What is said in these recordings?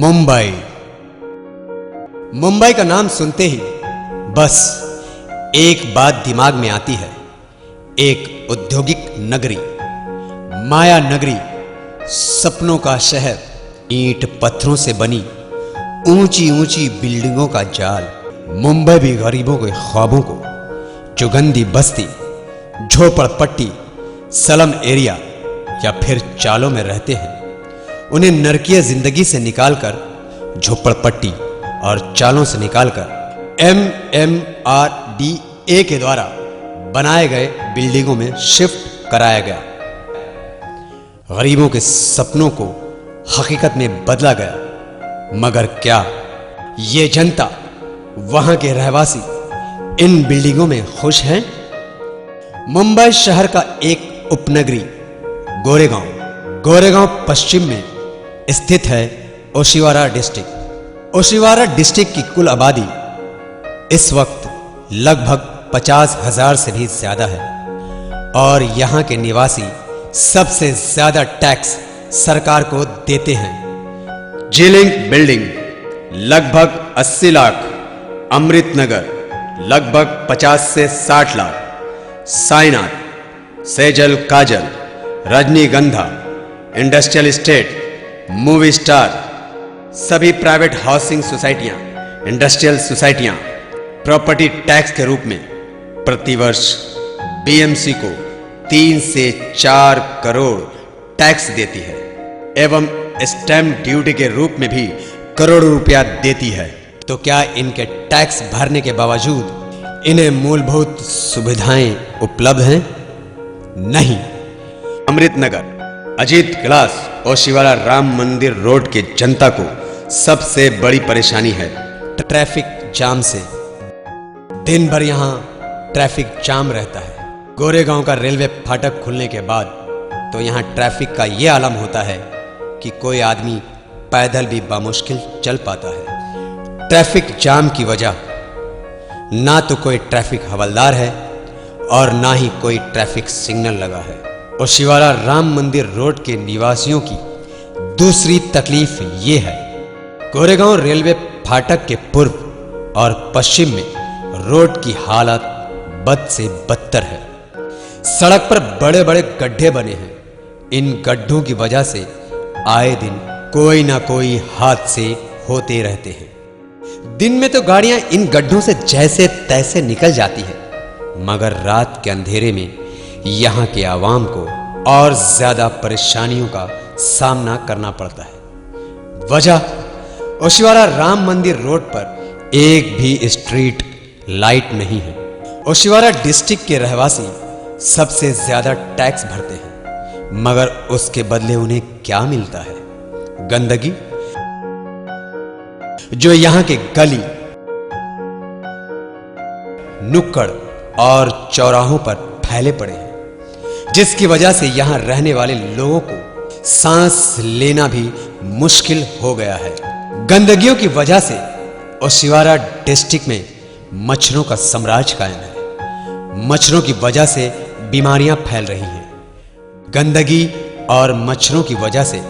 मुंबई। मुंबई का नाम सुनते ही बस एक बात दिमाग में आती है, एक औद्योगिक नगरी, माया नगरी, सपनों का शहर, ईंट पत्थरों से बनी ऊंची ऊंची बिल्डिंगों का जाल। मुंबई भी गरीबों के ख्वाबों को, जो गंदी बस्ती, झोपड़पट्टी, स्लम एरिया या फिर चालों में रहते हैं, उन्हें नरकीय जिंदगी से निकालकर, झोपड़पट्टी और चालों से निकालकर MMRDA के द्वारा बनाए गए बिल्डिंगों में शिफ्ट कराया गया। गरीबों के सपनों को हकीकत में बदला गया। मगर क्या ये जनता, वहां के रहवासी इन बिल्डिंगों में खुश हैं? मुंबई शहर का एक उपनगरी गोरेगांव पश्चिम में स्थित है। ओशिवारा डिस्ट्रिक्ट की कुल आबादी इस वक्त लगभग 50,000 से भी ज्यादा है और यहां के निवासी सबसे ज्यादा टैक्स सरकार को देते हैं। जिलिंग बिल्डिंग लगभग 80 लाख, अमृत नगर लगभग 50 से 60 lakh, Sainath, Sejal Kajal, Rajnigandha, industrial estate, movie star, सभी प्राइवेट हाउसिंग सोसाइटियां, इंडस्ट्रियल सोसाइटियां प्रॉपर्टी टैक्स के रूप में प्रतिवर्ष BMC को 3 से 4 करोड़ टैक्स देती है एवं स्टैम्प ड्यूटी के रूप में भी करोड़ों रुपया देती है। तो क्या इनके टैक्स भरने के बावजूद इन्हें मूलभूत सुविधाएं उपलब्ध हैं? नहीं। अमृत नगर, अजीत क्लास और शिवाला राम मंदिर रोड के जनता को सबसे बड़ी परेशानी है ट्रैफिक जाम से। दिन भर यहां ट्रैफिक जाम रहता है। गोरेगांव का रेलवे फाटक खुलने के बाद तो यहां ट्रैफिक का यह आलम होता है कि कोई आदमी पैदल भी बामुश्किल चल पाता है। ट्रैफिक जाम की वजह ना तो कोई ट्रैफिक हवलदार है और ना ही कोई ट्रैफिक सिग्नल लगा है। और शिवाला राम मंदिर रोड के निवासियों की दूसरी तकलीफ ये है, गोरेगांव रेलवे फाटक के पूर्व और पश्चिम में रोड की हालत बद से बदतर है। सड़क पर बड़े बड़े गड्ढे बने हैं। इन गड्ढों की वजह से आए दिन कोई ना कोई हादसे होते रहते हैं। दिन में तो गाड़ियां इन गड्ढों से जैसे तैसे निकल जाती है, मगर रात के अंधेरे में यहां के आवाम को और ज्यादा परेशानियों का सामना करना पड़ता है। वजह, ओशिवारा राम मंदिर रोड पर एक भी स्ट्रीट लाइट नहीं है। ओशिवारा डिस्ट्रिक्ट के रहवासी सबसे ज्यादा टैक्स भरते हैं, मगर उसके बदले उन्हें क्या मिलता है? गंदगी, जो यहां के गली, नुक्कड़ और चौराहों पर फैले पड़े हैं, जिसकी वजह से यहां रहने वाले लोगों को सांस लेना भी मुश्किल हो गया है। गंदगियों की वजह से ओशिवारा डिस्ट्रिक्ट में मच्छरों का साम्राज्य कायम है। मच्छरों की वजह से बीमारियां फैल रही हैं। गंदगी और मच्छरों की वजह से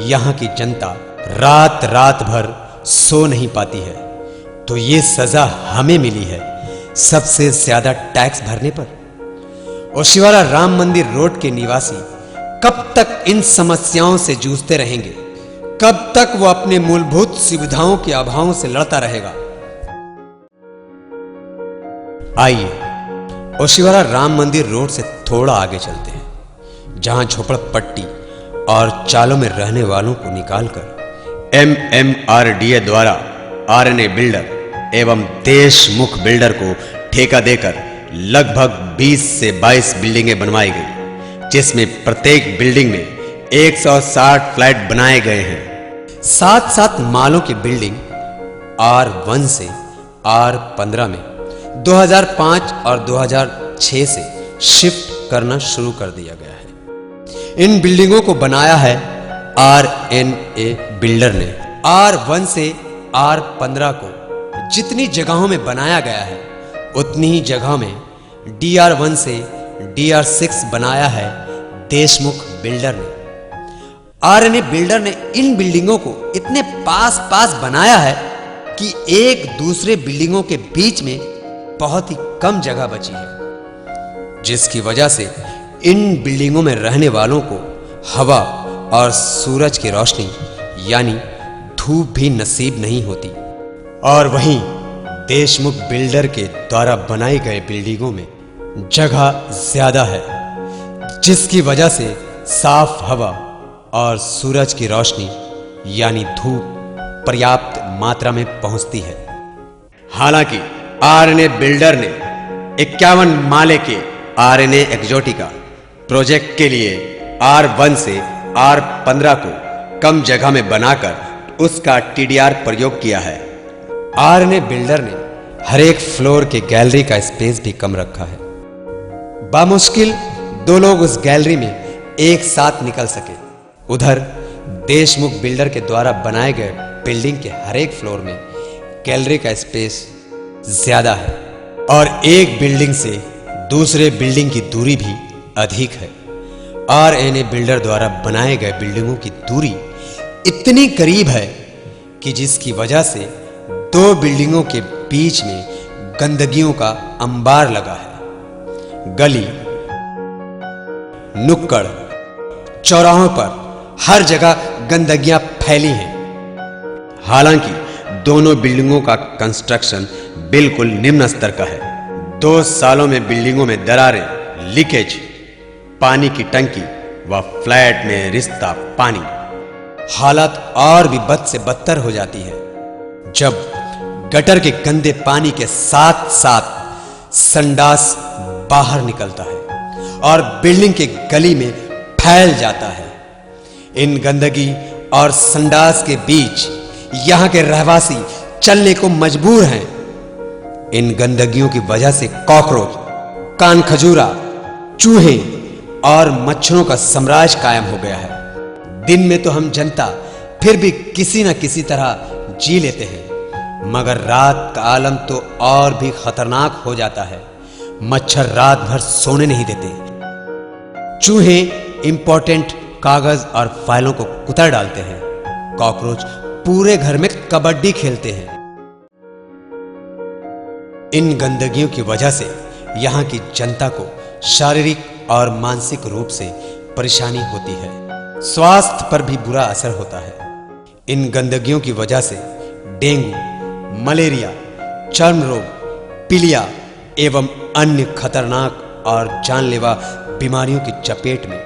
यहां की जनता रात भर सो नहीं पाती है। तो ये सजा हमें मिली है सबसे ज्यादा टैक्स भरने पर। ओशिवारा राम मंदिर रोड के निवासी कब तक इन समस्याओं से जूझते रहेंगे? कब तक वो अपने मूलभूत सुविधाओं के अभाव से लड़ता रहेगा? आइए ओशिवारा राम मंदिर रोड से थोड़ा आगे चलते हैं, जहां झोपड़पट्टी और चालों में रहने वालों को निकालकर MMRDA द्वारा RNA बिल्डर एवं देशमुख बिल्डर को ठेका देकर लगभग 20 से 22 बिल्डिंगें बनवाई गई, जिसमें प्रत्येक बिल्डिंग में 160 फ्लैट बनाए गए हैं। 7-7 मालों की बिल्डिंग R1 से R15 में 2005 और 2006 से शिफ्ट करना शुरू कर दिया गया है। इन बिल्डिंगों को बनाया है RNA बिल्डर ने। R1 से R15 को जितनी जगहों में बनाया गया है, उतनी ही जगह में DR1 से DR6 बनाया है देशमुख बिल्डर ने। आरएनए बिल्डर ने इन बिल्डिंगों को इतने पास पास बनाया है कि एक दूसरे बिल्डिंगों के बीच में बहुत ही कम जगह बची है, जिसकी वजह से इन बिल्डिंगों में रहने वालों को हवा और सूरज की रोशनी यानी धूप भी नसीब नहीं होती। और वहीं देशमुख बिल्डर के द्वारा बनाई गए बिल्डिंगों में जगह ज्यादा है, जिसकी वजह से साफ हवा और सूरज की रोशनी यानी धूप पर्याप्त मात्रा में पहुंचती है। हालांकि आरएनए बिल्डर ने 51 माले के आरएनए एक्सोटिका प्रोजेक्ट के लिए R1 से R15 को कम जगह में बनाकर उसका TDR प्रयोग किया है। आरएनए बिल्डर ने हर एक फ्लोर के गैलरी का स्पेस भी कम रखा है, बामुश्किल 2 लोग उस गैलरी में एक साथ निकल सके। उधर देशमुख बिल्डर के द्वारा बनाए गए बिल्डिंग के हर एक फ्लोर में गैलरी का स्पेस ज्यादा है और एक बिल्डिंग से दूसरे बिल्डिंग की दूरी भी अधिक है। आरएनए बिल्डर द्वारा बनाए गए बिल्डिंगों की दूरी इतनी करीब है कि जिसकी वजह से 2 बिल्डिंगों के बीच में गंदगियों का अंबार लगा है। गली, नुक्कड़, चौराहों पर हर जगह गंदगियां फैली हैं। हालांकि दोनों बिल्डिंगों का कंस्ट्रक्शन बिल्कुल निम्न स्तर का है। 2 सालों में बिल्डिंगों में दरारें, लीकेज, पानी की टंकी व फ्लैट में रिश्ता पानी, हालत और भी बद से बदतर हो जाती है जब गटर के गंदे पानी के साथ साथ संडास बाहर निकलता है और बिल्डिंग के गली में फैल जाता है। इन गंदगी और संडास के बीच यहां के रहवासी चलने को मजबूर हैं। इन गंदगियों की वजह से कॉकरोच, कान खजूरा, चूहे और मच्छरों का साम्राज्य कायम हो गया है। दिन में तो हम जनता फिर भी किसी न किसी तरह जी लेते हैं, मगर रात का आलम तो और भी खतरनाक हो जाता है। मच्छर रात भर सोने नहीं देते, चूहे इंपॉर्टेंट कागज और फाइलों को कुतर डालते हैं, कॉकरोच पूरे घर में कबड्डी खेलते हैं। इन गंदगियों की वजह से यहां की जनता को शारीरिक और मानसिक रूप से परेशानी होती है, स्वास्थ्य पर भी बुरा असर होता है। इन गंदगियों की वजह से डेंगू, मलेरिया, चर्म रोग, पीलिया एवं अन्य खतरनाक और जानलेवा बीमारियों की चपेट में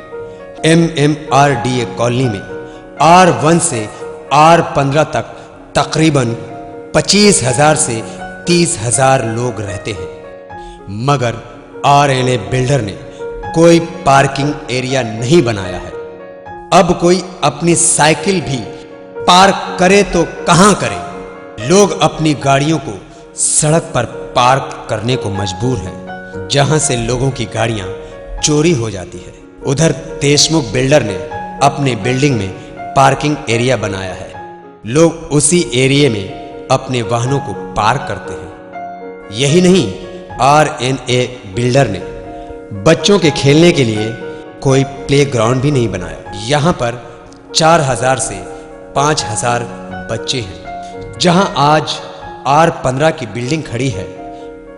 MMRDA कॉलोनी में R1 से R15 तक तकरीबन 25,000 से 30,000 लोग रहते हैं। मगर आरएनए बिल्डर ने कोई पार्किंग एरिया नहीं बनाया है। अब कोई अपनी साइकिल भी पार्क करे तो कहां करे। लोग अपनी गाड़ियों को सड़क पर पार्क करने को मजबूर हैं, जहां से लोगों की गाड़ियां चोरी हो जाती है। उधर देशमुख बिल्डर ने अपने बिल्डिंग में पार्किंग एरिया बनाया है। लोग उसी एरिया में अपने वाहनों को पार्क करते हैं। यही नहीं, आरएनए बिल्डर ने बच्चों के खेलने के लिए कोई प्लेग्राउंड भी नहीं बनाया। यहां पर 4,000 से 5,000 बच्चे हैं। जहां आज R15 की बिल्डिंग खड़ी है,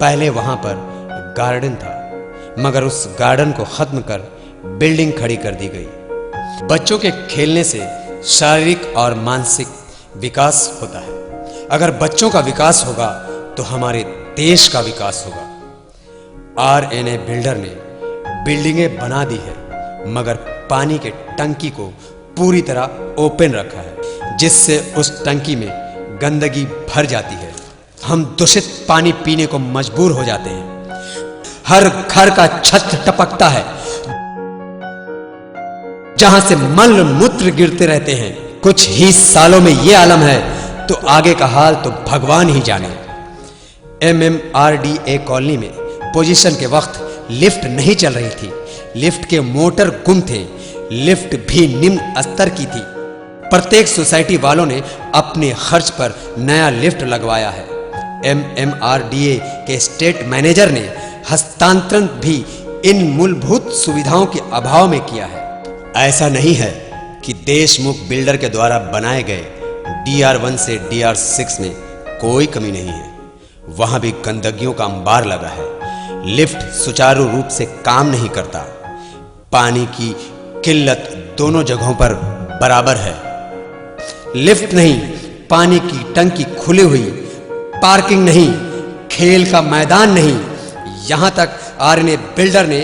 पहले वहां पर गार्डन था, मगर उस गार्डन को खत्म कर बिल्डिंग खड़ी कर दी गई। बच्चों के खेलने से शारीरिक और मानसिक विकास होता है। अगर बच्चों का विकास होगा तो हमारे देश का विकास होगा। आरएनए बिल्डर ने बिल्डिंगें बना दी है, मगर पानी के टंकी को पूरी तरह ओपन रखा है, जिससे उस टंकी में गंदगी भर जाती है। हम दूषित पानी पीने को मजबूर हो जाते हैं। हर घर का छत टपकता है, जहां से मल मूत्र गिरते रहते हैं। कुछ ही सालों में यह आलम है तो आगे का हाल तो भगवान ही जाने। MMRDA कॉलोनी में पोजीशन के वक्त लिफ्ट नहीं चल रही थी। लिफ्ट के मोटर गुम थे। लिफ्ट भी निम्न स्तर की थी। प्रत्येक सोसाइटी वालों ने अपने खर्च पर नया लिफ्ट लगवाया है। MMRDA के स्टेट मैनेजर ने हस्तांतरण भी इन मूलभूत सुविधाओं के अभाव में किया है। ऐसा नहीं है कि देशमुख बिल्डर के द्वारा बनाए गए DR1 से DR6 में कोई कमी नहीं है। वहां भी गंदगियों का अंबार लगा है। लिफ्ट सुचारू रूप से काम नहीं करता। पानी की किल्लत दोनों जगहों पर बराबर है। लिफ्ट नहीं, पानी की टंकी खुली हुई, पार्किंग नहीं, खेल का मैदान नहीं। यहां तक आरएनए बिल्डर ने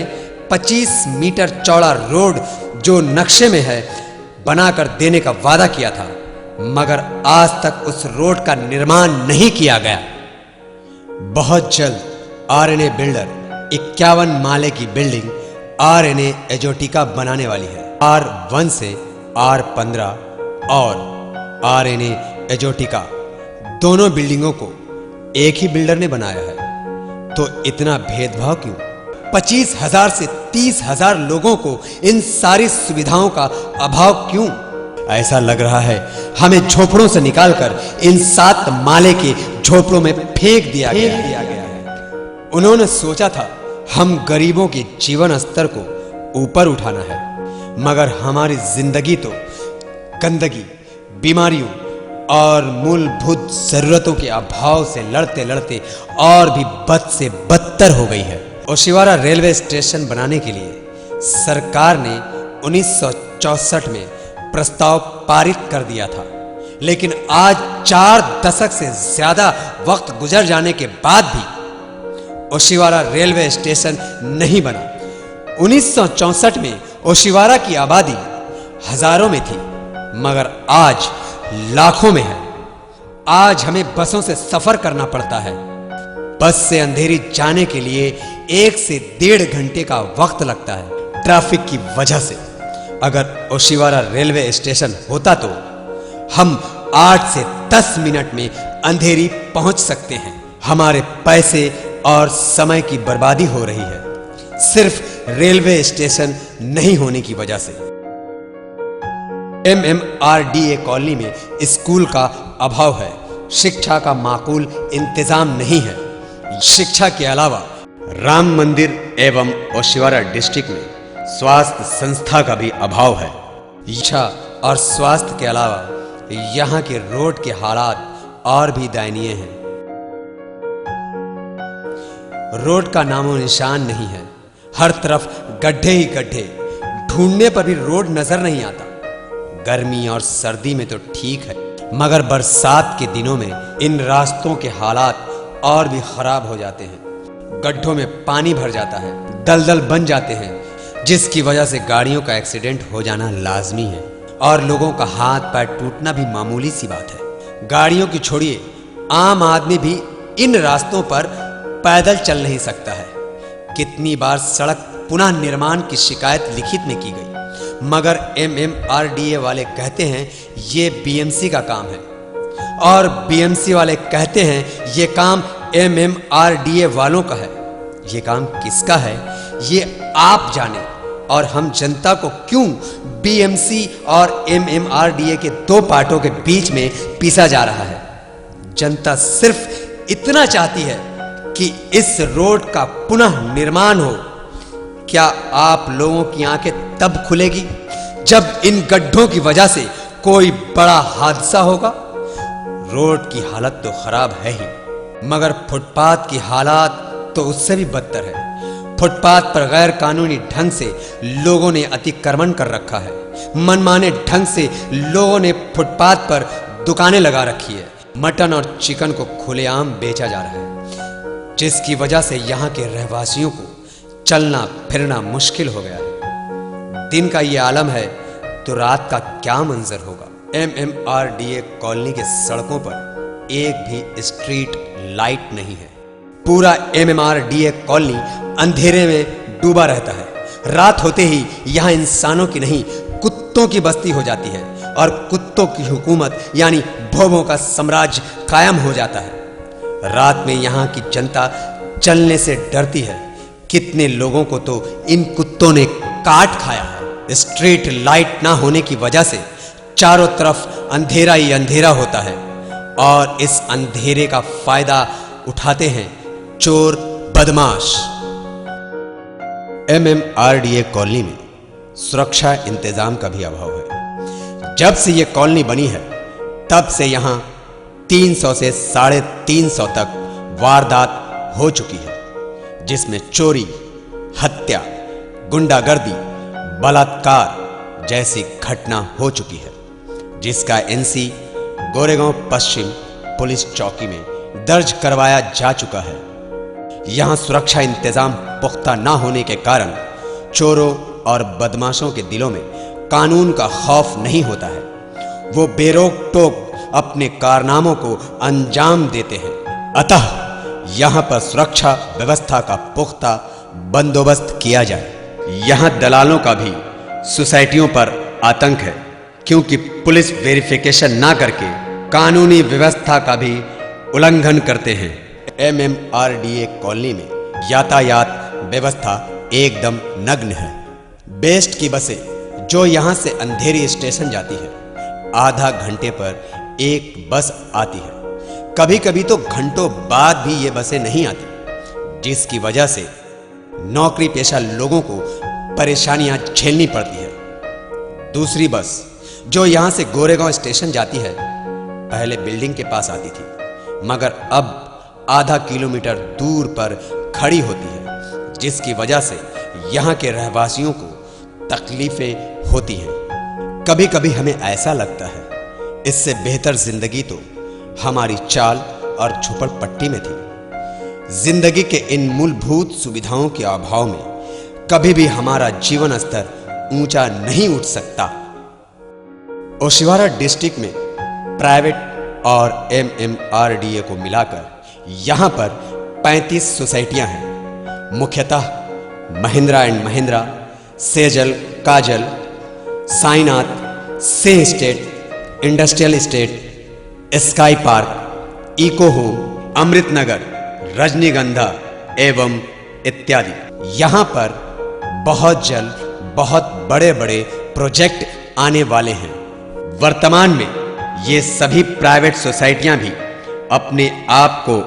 25 मीटर चौड़ा रोड जो नक्शे में है बनाकर देने का वादा किया था, मगर आज तक उस रोड का निर्माण नहीं किया गया। बहुत जल्द आरएनए बिल्डर 51 माले की बिल्डिंग आरएनए एजोटिका बनाने वाली है। R1 से R15 और आरएनए एजोटिका दोनों बिल्डिंगों को एक ही बिल्डर ने बनाया है, तो इतना भेदभाव क्यों? 25,000 से 30,000 लोगों को इन सारी सुविधाओं का अभाव क्यों? ऐसा लग रहा है हमें झोपड़ों से निकालकर इन 7 माले के झोपड़ों में फेंक दिया गया है। उन्होंने सोचा था हम गरीबों के जीवन स्तर को ऊपर उठाना है, मगर हमारी जिंदगी तो गंदगी, बीमारियों और मूलभूत जरूरतों के अभाव से लड़ते लड़ते और भी बद से बदतर हो गई है। ओशिवारा रेलवे स्टेशन बनाने के लिए सरकार ने 1964 में प्रस्ताव पारित कर दिया था, लेकिन आज 4 दशक से ज्यादा वक्त गुजर जाने के बाद भी ओशिवारा रेलवे स्टेशन नहीं बना। 1964 में ओशिवारा की आबादी हजारों में थी, मगर आज लाखों में है। आज हमें बसों से सफर करना पड़ता है। बस से अंधेरी जाने के लिए 1 से 1.5 घंटे का वक्त लगता है ट्रैफिक की वजह से। अगर ओशिवारा रेलवे स्टेशन होता तो हम 8 से 10 मिनट में अंधेरी पहुंच सकते हैं। हमारे पैसे और समय की बर्बादी हो रही है सिर्फ रेलवे स्टेशन नहीं होने की वजह से। MMRDA कॉलोनी में स्कूल का अभाव है। शिक्षा का माकूल इंतजाम नहीं है। शिक्षा के अलावा राम मंदिर एवं ओशिवारा डिस्ट्रिक्ट में स्वास्थ्य संस्था का भी अभाव है। शिक्षा और स्वास्थ्य के अलावा यहाँ के रोड के हालात और भी दयनीय हैं। रोड का नामो निशान नहीं है। हर तरफ गड्ढे ही गड्ढे, ढूंढने पर भी रोड नजर नहीं आता। गर्मी और सर्दी में तो ठीक है, मगर बरसात के दिनों में इन रास्तों के हालात और भी खराब हो जाते हैं। गड्ढों में पानी भर जाता है, दलदल बन जाते हैं, जिसकी वजह से गाड़ियों का एक्सीडेंट हो जाना लाजमी है और लोगों का हाथ पैर टूटना भी मामूली सी बात है। गाड़ियों की छोड़िए, आम आदमी भी इन रास्तों पर पैदल चल नहीं सकता है। कितनी बार सड़क पुनः निर्माण की शिकायत लिखित में की गई, मगर MMRDA वाले कहते हैं ये BMC का काम है, और BMC वाले कहते हैं ये काम MMRDA वालों का है। ये काम किसका है ये आप जाने, और हम जनता को क्यों BMC और MMRDA के 2 पार्टों के बीच में पीसा जा रहा है। जनता सिर्फ इतना चाहती है कि इस रोड का पुनः निर्माण हो। क्या आप लोगों की आंखें तब खुलेगी जब इन गड्ढों की वजह से कोई बड़ा हादसा होगा? रोड की हालत तो खराब है ही, मगर फुटपाथ की हालात तो उससे भी बदतर है। फुटपाथ पर गैर कानूनी ढंग से लोगों ने अतिक्रमण कर रखा है। मनमाने ढंग से लोगों ने फुटपाथ पर दुकानें लगा रखी है। मटन और चिकन को खुलेआम बेचा जा रहा है, जिसकी वजह से यहाँ के रहवासियों को चलना फिरना मुश्किल हो गया है। दिन का ये आलम है तो रात का क्या मंजर होगा। MMRDA कॉलोनी के सड़कों पर एक भी स्ट्रीट लाइट नहीं है। पूरा MMRDA कॉलोनी अंधेरे में डूबा रहता है। रात होते ही यहाँ इंसानों की नहीं कुत्तों की बस्ती हो जाती है, और कुत्तों की हुकूमत यानी भोंभों का साम्राज्य कायम हो जाता है। रात में यहाँ की जनता चलने से डरती है। कितने लोगों को तो इन कुत्तों ने काट खाया है। स्ट्रीट लाइट ना होने की वजह से चारों तरफ अंधेरा ही अंधेरा होता है, और इस अंधेरे का फायदा उठाते हैं चोर बदमाश। MMRDA कॉलोनी में सुरक्षा इंतजाम का भी अभाव है। जब से ये कॉलोनी बनी है तब से यहाँ 300 से 350 तक वारदात हो चुकी है, जिसमें चोरी, हत्या, गुंडागर्दी, बलात्कार जैसी घटना हो चुकी है, जिसका एनसी गोरेगांव पश्चिम पुलिस चौकी में दर्ज करवाया जा चुका है। यहां सुरक्षा इंतजाम पुख्ता न होने के कारण चोरों और बदमाशों के दिलों में कानून का खौफ नहीं होता है। वो बेरोक टोक अपने कारनामों को अंजाम देते हैं। अतः यहां पर सुरक्षा व्यवस्था का पुख्ता बंदोबस्त किया जाए। यहां दलालों का भी सोसाइटियों पर आतंक है, क्योंकि पुलिस वेरिफिकेशन ना करके कानूनी व्यवस्था का भी उल्लंघन करते हैं। MMRDA कॉलोनी में यातायात व्यवस्था एकदम नग्न है। बेस्ट की बसें जो यहां से अंधेरी स्टेशन जाती है, आधा घंटे पर एक बस आती है। कभी कभी तो घंटों बाद भी ये बसें नहीं आती, जिसकी वजह से नौकरी पेशा लोगों को परेशानियां झेलनी पड़ती है। दूसरी बस जो यहां से गोरेगांव स्टेशन जाती है, पहले बिल्डिंग के पास आती थी, मगर अब आधा किलोमीटर दूर पर खड़ी होती है, जिसकी वजह से यहां के रहवासियों को तकलीफें होती हैं। कभी कभी हमें ऐसा लगता है इससे बेहतर जिंदगी तो हमारी चाल और झोपड़पट्टी में थी। जिंदगी के इन मूलभूत सुविधाओं के अभाव में कभी भी हमारा जीवन स्तर ऊंचा नहीं उठ सकता। ओशिवारा डिस्ट्रिक्ट में प्राइवेट और MMRDA को मिलाकर यहां पर 35 सोसाइटियां हैं। मुख्यतः Mahindra and Mahindra, Sejal, Kajal, Sainath, Singh state, industrial estate, sky park, eco home, Amrit Nagar, Rajnigandha एवं इत्यादि। यहां पर बहुत जल्द बहुत बड़े बड़े प्रोजेक्ट आने वाले हैं। वर्तमान में ये सभी प्राइवेट सोसाइटियां भी अपने आप को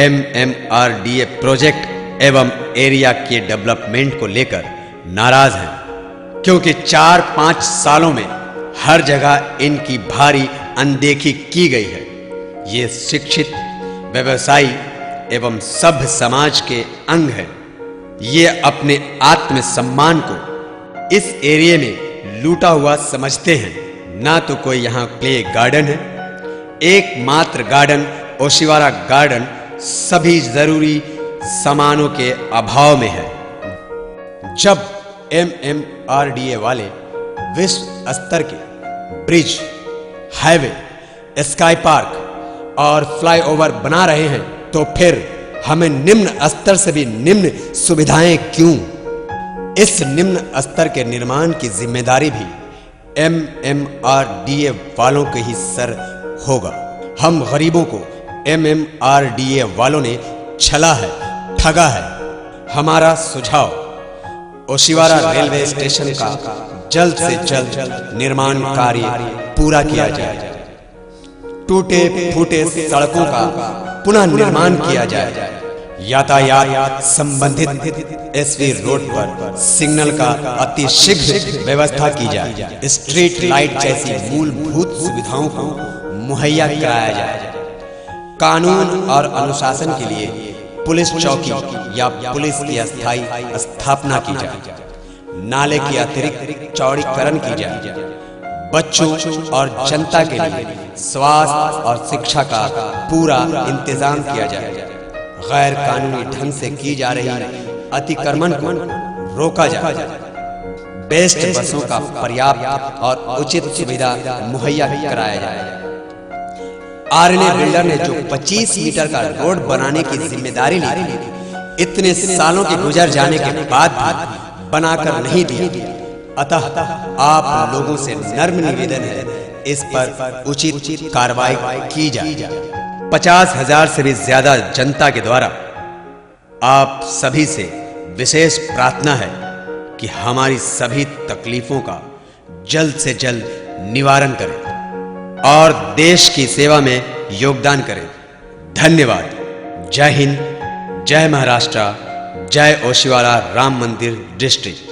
MMRDA प्रोजेक्ट एवं एरिया के डेवलपमेंट को लेकर नाराज हैं, क्योंकि 4-5 सालों में हर जगह इनकी भारी अनदेखी की गई है। ये शिक्षित, व्यवसायी एवं सभ्य समाज के अंग हैं। ये अपने आत्मसम्मान को इस एरिया में लूटा हुआ समझते हैं। ना तो कोई यहाँ प्ले गार्डन है, एकमात्र गार्डन ओशिवारा गार्डन सभी जरूरी सामानों के अभाव में है। जब MMRDA वाले विश्व स्तर के ब्रिज, हाईवे, स्काई पार्क और फ्लाईओवर बना रहे हैं, तो फिर हमें निम्न स्तर से भी निम्न सुविधाएं क्यों? इस निम्न स्तर के निर्माण की जिम्मेदारी भी MMRDA वालों के ही सर होगा। हम गरीबों को MMRDA वालों ने छला है, ठगा है। हमारा सुझाव ओशिवारा रेलवे स्टेशन का जल्द से जल्द निर्माण कार्य पूरा किया जाए। टूटे फूटे सड़कों का पुनः निर्माण किया जाए। यातायात संबंधित SV रोड पर सिग्नल का अति शीघ्र व्यवस्था की जाए। स्ट्रीट लाइट जैसी मूलभूत सुविधाओं को मुहैया कराया जाए। कानून और अनुशासन के लिए पुलिस चौकी या पुलिस की अस्थायी स्थापना की जाए। नाले की अतिरिक्त चौड़ीकरण की जाए। बच्चों और जनता के लिए स्वास्थ्य और शिक्षा का पूरा इंतजाम किया जाए। गैर कानूनी ढंग से की जा रही अतिक्रमण को रोका जाए। बेस्ट बसों का पर्याप्त और उचित सुविधा मुहैया कराया जाए। RNA बिल्डर ने जो 25 मीटर का रोड बनाने की जिम्मेदारी ली थी, इतने सालों के गुजर जाने के बाद भी बनाकर नहीं दिया। अतः आप लोगों से नर्म निवेदन है, इस पर उचित कार्रवाई की जाए। 50,000 से भी ज्यादा जनता के द्वारा आप सभी से विशेष प्रार्थना है कि हमारी सभी तकलीफों का जल्द से जल्द निवारण करें और देश की सेवा में योगदान करें। धन्यवाद। जय हिंद, जय महाराष्ट्र, जय ओशिवारा राम मंदिर डिस्ट्रिक्ट।